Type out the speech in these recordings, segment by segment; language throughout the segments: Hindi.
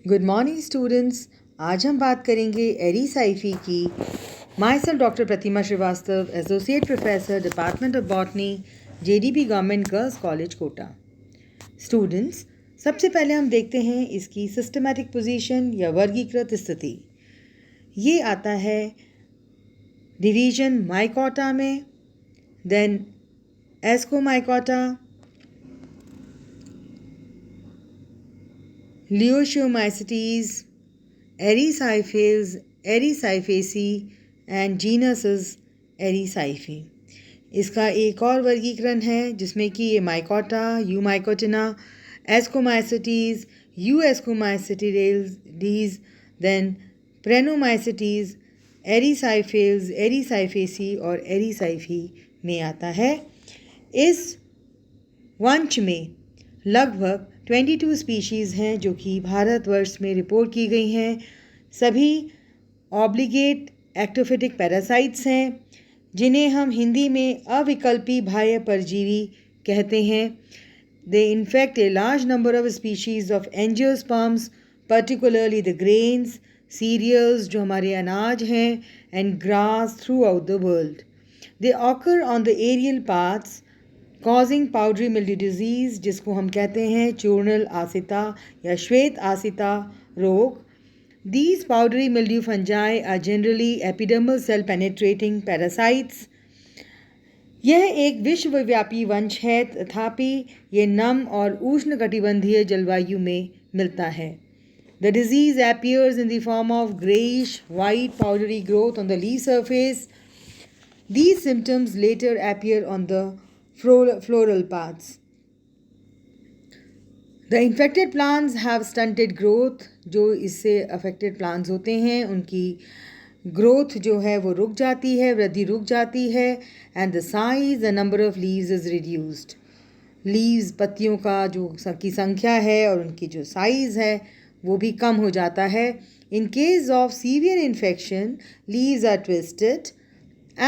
Good morning students. आज हम बात करेंगे एरिसाइफी की। Myself doctor Pratima Srivastava, associate professor, department of botany, JDB government girls college Kota. Students, सबसे पहले हम देखते हैं इसकी सिस्टमैटिक पोजीशन या वर्गीकृत स्थिति। ये आता है डिवीजन माइकोटा में, then ascomycota, Leishomycetes, Erysipelas, Erysifaceae and genus is Erysife। इसका एक और वर्गीकरण है जिसमें कि ये माइकोटा, यूमाइकोटिना, एस्कोमाइसिटीज, एस्कोमाइसिटीज, देन प्रेनोमाइसिटीज, एरिसाइफेल्स, एरिसाइफेसी और एरिसाइफी में आता है। इस वंश में लगभग 22 स्पीशीज़ हैं जो कि भारतवर्ष में रिपोर्ट की गई हैं। सभी ऑब्लिगेट एक्टोफिटिक पैरासाइट्स हैं जिन्हें हम हिंदी में अविकल्पी बाह्य परजीवी कहते हैं। They infect a large number of species of angiosperms, particularly the grains, cereals जो हमारे अनाज हैं, and grass throughout the world. They occur on the aerial parts causing powdery mildew disease, जिसको हम कहते हैं चूर्णल आसिता या श्वेत आसिता रोग। These powdery mildew fungi are generally epidermal cell penetrating parasites. यह एक विश्वव्यापी वंश है, तथापि ये नम और उष्णकटिबंधीय जलवायु में मिलता है। The disease appears in the form of greyish white powdery growth on the leaf surface. These symptoms later appear on the floral paths. The infected plants have stunted growth. जो इससे affected plants होते हैं उनकी growth जो है वो रुक जाती है, वृद्धि रुक जाती है, and the size, the number of leaves is reduced. leaves पत्तियों का जो की संख्या है और उनकी जो size है वो भी कम हो जाता है। In case of severe infection, leaves are twisted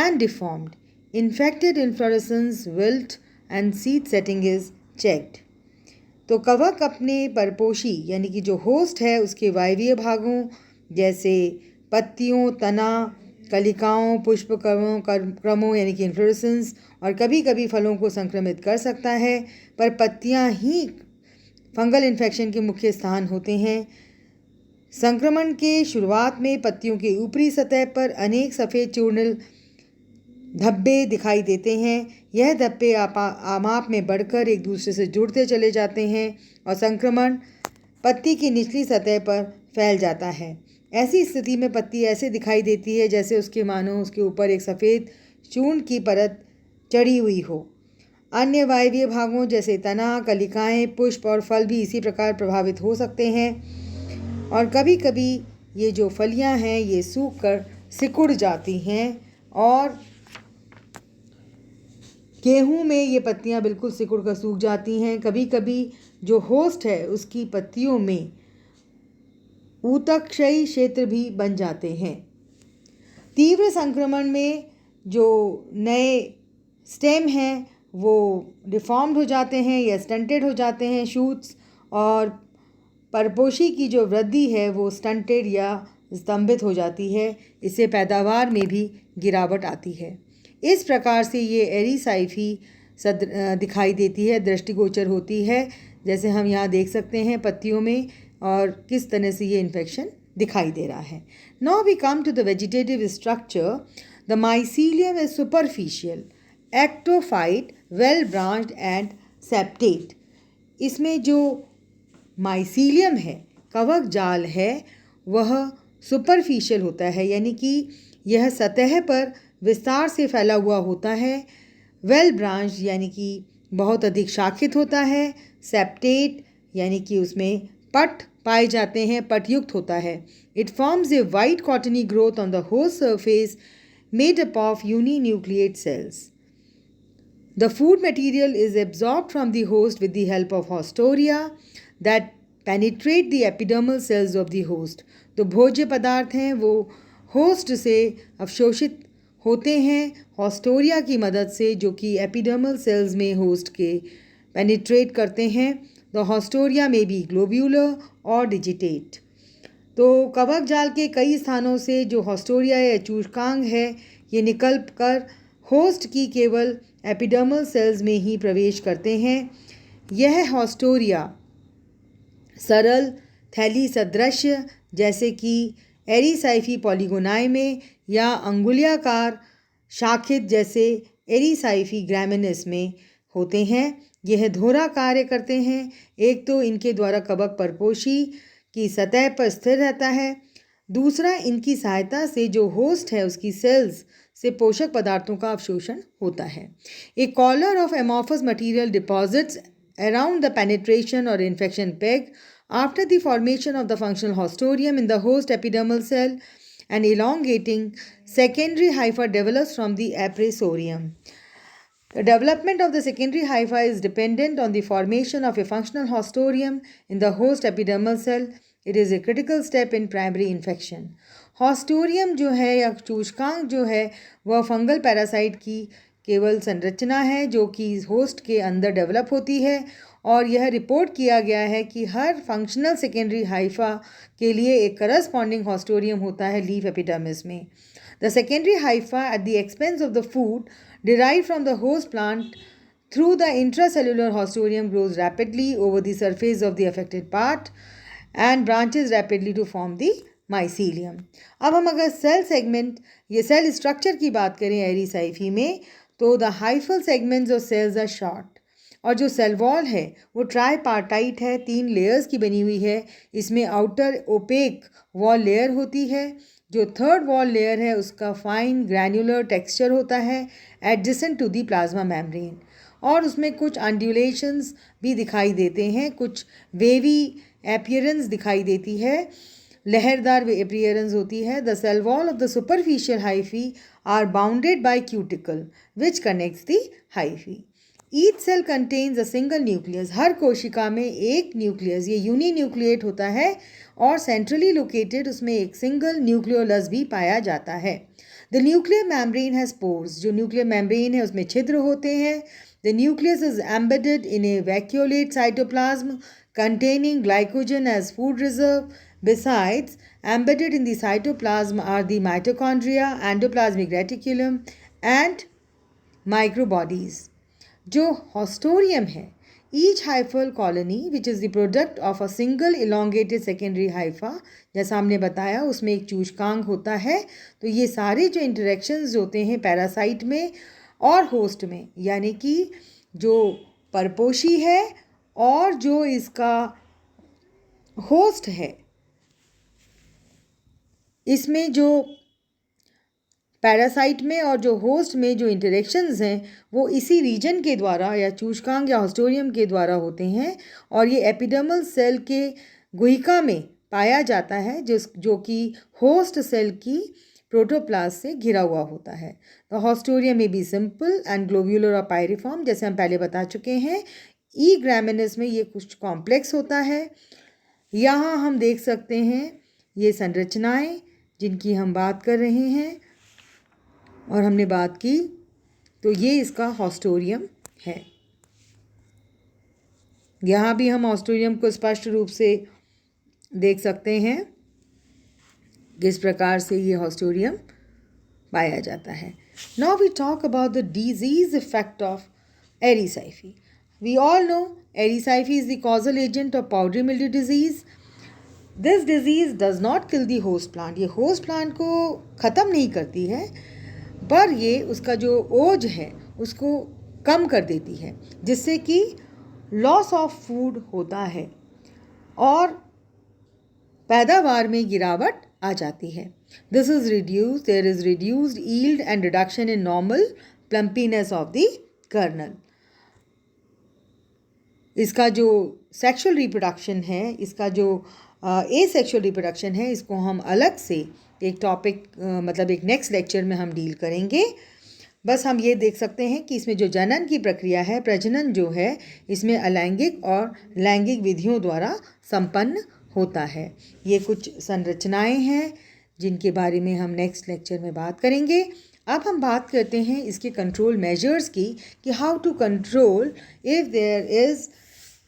and deformed. Infected inflorescence wilt and seed setting is checked. तो कवक अपने परपोषी यानी कि जो होस्ट है उसके वायवीय भागों जैसे पत्तियों, तना, कलिकाओं, पुष्प क्रमों यानी कि इन्फ्लोरेसेंस और कभी कभी फलों को संक्रमित कर सकता है, पर पत्तियां ही फंगल इन्फेक्शन के मुख्य स्थान होते हैं। संक्रमण के शुरुआत में पत्तियों के ऊपरी सतह पर अनेक सफ़ेद चूर्णल धब्बे दिखाई देते हैं। यह धब्बे आमाप में बढ़कर एक दूसरे से जुड़ते चले जाते हैं और संक्रमण पत्ती की निचली सतह पर फैल जाता है। ऐसी स्थिति में पत्ती ऐसे दिखाई देती है जैसे उसके मानो उसके ऊपर एक सफ़ेद चूर्ण की परत चढ़ी हुई हो। अन्य वायवीय भागों जैसे तना, कलिकाएं, पुष्प और फल भी इसी प्रकार प्रभावित हो सकते हैं और कभी कभी ये जो फलियां हैं ये सूख कर सिकुड़ जाती हैं और गेहूं में ये पत्तियां बिल्कुल सिकुड़ कर सूख जाती हैं। कभी कभी जो होस्ट है उसकी पत्तियों में ऊतकक्षयी क्षेत्र भी बन जाते हैं। तीव्र संक्रमण में जो नए स्टेम हैं वो डिफॉर्म्ड हो जाते हैं या स्टंटेड हो जाते हैं शूट्स, और परपोषी की जो वृद्धि है वो स्टंटेड या स्तंभित हो जाती है। इससे पैदावार में भी गिरावट आती है। इस प्रकार से ये एरिसाइफी दिखाई देती है, दृष्टिगोचर होती है, जैसे हम यहाँ देख सकते हैं पत्तियों में और किस तरह से ये इन्फेक्शन दिखाई दे रहा है। Now we come to the vegetative structure. The mycelium is superficial, ectophyte, well branched and septate. इसमें जो माइसीलियम है, कवक जाल है, वह सुपरफिशियल होता है यानी कि यह सतह पर विस्तार से फैला हुआ होता है। वेल ब्रांच यानी कि बहुत अधिक शाखित होता है। सेप्टेट यानी कि उसमें पट पाए जाते हैं, पटयुक्त होता है। It forms a white cottony growth on the host surface made up of uninucleate cells. The food material is absorbed from the host with the help of haustoria that penetrate the epidermal cells of the host. तो भोज्य पदार्थ हैं वो होस्ट से अवशोषित होते हैं हॉस्टोरिया की मदद से, जो कि एपिडर्मल सेल्स में होस्ट के पेनिट्रेट करते हैं। द हॉस्टोरिया में बी ग्लोब्यूलर और डिजिटेट। तो कवक जाल के कई स्थानों से जो हॉस्टोरिया या चूषकांग है ये निकल कर होस्ट की केवल एपिडर्मल सेल्स में ही प्रवेश करते हैं। यह हॉस्टोरिया सरल थैली सदृश जैसे कि एरिसाइफी पॉलीगोनाई में या अंगुलियाकार शाखित जैसे एरिसाइफी ग्रामिनिस में होते हैं। यह दोहरा कार्य करते हैं। एक तो इनके द्वारा कवक परपोषी की सतह पर स्थिर रहता है, दूसरा इनकी सहायता से जो होस्ट है उसकी सेल्स से पोषक पदार्थों का अवशोषण होता है। A collar of amorphous material deposits around the penetration or infection peg after the formation of the functional hostorium in the host epidermal cell, and elongating secondary hypha develops from the apressorium. The development of the secondary hypha is dependent on the formation of a functional hostorium in the host epidermal cell. It is a critical step in primary infection. Haustorium जो है या चूषकांक जो है वह फंगल पैरासाइट की केवल संरचना है जो कि होस्ट के अंदर डेवलप होती है, और यह रिपोर्ट किया गया है कि हर फंक्शनल सेकेंडरी हाइफा के लिए एक करस्पॉन्डिंग हॉस्टोरियम होता है लीफ एपिडर्मिस में। The secondary Haifa at the expense of the food derived from the host plant through the intracellular hostorium grows rapidly over the surface of the affected part and branches rapidly to form the mycelium. अब हम अगर सेल सेगमेंट ये सेल स्ट्रक्चर की बात करें एरिसाइफी में, तो the hyphal segments of cells are short, और जो सेल वॉल है वो ट्राईपार्टाइट है, 3 लेयर्स की बनी हुई है। इसमें आउटर ओपेक वॉल लेयर होती है। जो थर्ड वॉल लेयर है उसका फाइन ग्रैन्युलर टेक्सचर होता है adjacent to the plasma membrane, और उसमें कुछ अंड्यूलेशंस भी दिखाई देते हैं, कुछ वेवी एपियरेंस दिखाई देती है, लहरदार एपियरेंस होती है। The cell wall of the superficial hyphae are bounded by cuticle which connects the hyphae. Each cell contains a single nucleus, हर कोशिका में एक न्यूक्लियस, ये यूनिन्यूक्लिएट होता है, और सेंट्रली लोकेटेड उसमें एक सिंगल न्यूक्लियोलस भी पाया जाता है। The nuclear membrane has pores, जो न्यूक्लियर मेम्ब्रेन है उसमें छिद्र होते हैं। The nucleus is embedded in a vacuolate cytoplasm containing glycogen as food reserve. Besides, embedded in the cytoplasm are the mitochondria, endoplasmic reticulum and microbodies. जो हॉस्टोरियम है, each hyphal colony which is the product of a single elongated secondary hypha, जैसा हमने बताया उसमें एक चूषकांग होता है। तो ये सारे जो इंटरेक्शंस होते हैं पैरासाइट में और होस्ट में, यानी कि जो परपोषी है और जो इसका होस्ट है, इसमें जो पैरासाइट में और जो होस्ट में जो इंटरेक्शंस हैं वो इसी रीजन के द्वारा या चूषकांग या हॉस्टोरियम के द्वारा होते हैं, और ये एपिडर्मल सेल के गुहिका में पाया जाता है जो कि होस्ट सेल की प्रोटोप्लास्ट से घिरा हुआ होता है। द हॉस्टोरियम में बी सिंपल एंड ग्लोब्यूलर और पायरिफॉर्म, जैसे हम पहले बता चुके हैं। ई ग्रामिनस में ये कुछ कॉम्प्लेक्स होता है। यहाँ हम देख सकते हैं ये संरचनाएं जिनकी हम बात कर रहे हैं और हमने बात की, तो ये इसका हॉस्टोरियम है। यहाँ भी हम हॉस्टोरियम को स्पष्ट रूप से देख सकते हैं किस प्रकार से ये हॉस्टोरियम पाया जाता है। Now we talk about the disease effect of Erysiphe. We all know Erysipelas is the causal agent of powdery mildew disease. This disease does not kill the host plant. ये host plant को ख़त्म नहीं करती है, पर ये उसका जो ओज है उसको कम कर देती है, जिससे कि लॉस ऑफ फूड होता है और पैदावार में गिरावट आ जाती है। This is reduced, there is reduced yield and reduction in normal plumpiness of the kernel. इसका जो सेक्सुअल रिप्रोडक्शन है, इसका जो एसेक्सुअल रिप्रोडक्शन है, इसको हम अलग से एक टॉपिक मतलब एक नेक्स्ट लेक्चर में हम डील करेंगे। बस हम ये देख सकते हैं कि इसमें जो जनन की प्रक्रिया है, प्रजनन जो है, इसमें अलैंगिक और लैंगिक विधियों द्वारा संपन्न होता है। ये कुछ संरचनाएं हैं जिनके बारे में हम नेक्स्ट लेक्चर में बात करेंगे। अब हम बात करते हैं इसके कंट्रोल मेजर्स की, कि how to control if there is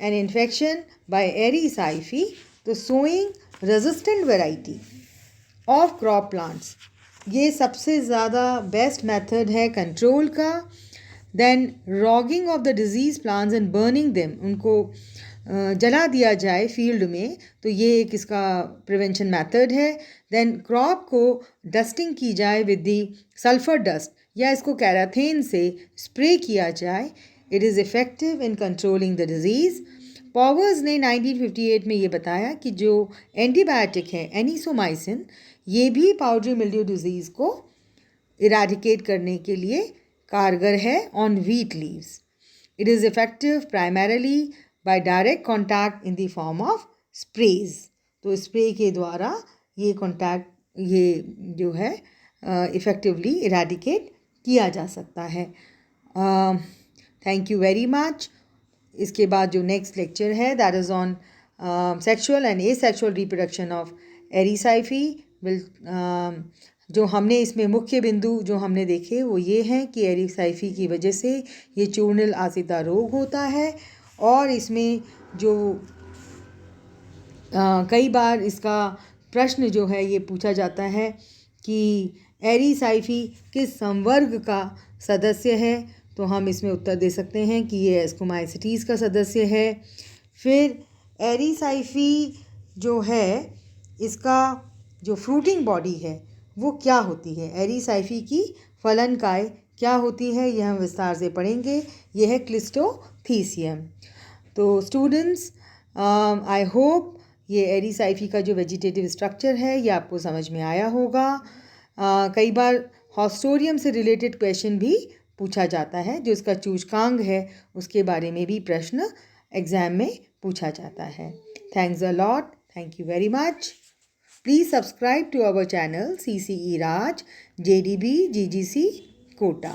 an infection by Erysipelas. तो sowing resistant variety of crop plants, ये सबसे ज़्यादा बेस्ट मेथड है कंट्रोल का। Then roguing of the disease plants and burning them, उनको जला दिया जाए फील्ड में, तो ये एक इसका प्रिवेंशन मेथड है। देन क्रॉप को डस्टिंग की जाए विद दी सल्फर डस्ट, या इसको कैराथेन से स्प्रे किया जाए। It is effective in controlling the disease. Powers ने 1958 में ये बताया कि जो एंटीबायोटिक है एनिसोमाइसिन, ये भी पाउडरी मिल्ड्यू डिजीज़ को इराडिकेट करने के लिए कारगर है on wheat leaves. It is effective primarily by direct contact in the form of sprays, तो स्प्रे के द्वारा ये जो है इफ़ेक्टिवली इराडिकेट किया जा सकता है। Thank you very much. इसके बाद जो नेक्स्ट लेक्चर है that is on sexual and asexual reproduction of Erysiphe. जो हमने इसमें मुख्य बिंदु जो हमने देखे वो ये हैं कि एरिसाइफी की वजह से ये चूर्निल आसिता रोग होता है, और इसमें जो कई बार इसका प्रश्न जो है ये पूछा जाता है कि एरिसाइफी किस संवर्ग का सदस्य है, तो हम इसमें उत्तर दे सकते हैं कि ये एस्कोमाइसिटीज़ का सदस्य है। फिर एरिसाइफी जो है इसका जो फ्रूटिंग बॉडी है वो क्या होती है, एरिसाइफी की फलनकाय क्या होती है, यह हम विस्तार से पढ़ेंगे। यह है क्लिस्टोथीसियम। तो स्टूडेंट्स, आई होप ये एरिसाइफी का जो वेजिटेटिव स्ट्रक्चर है ये आपको समझ में आया होगा। कई बार हॉस्टोरियम से रिलेटेड क्वेश्चन भी पूछा जाता है, जो इसका सूचकांक है उसके बारे में भी प्रश्न एग्जाम में पूछा जाता है। Thanks a lot, thank you very much. Please subscribe to our channel CCE Raj, JDB, GGC, Kota.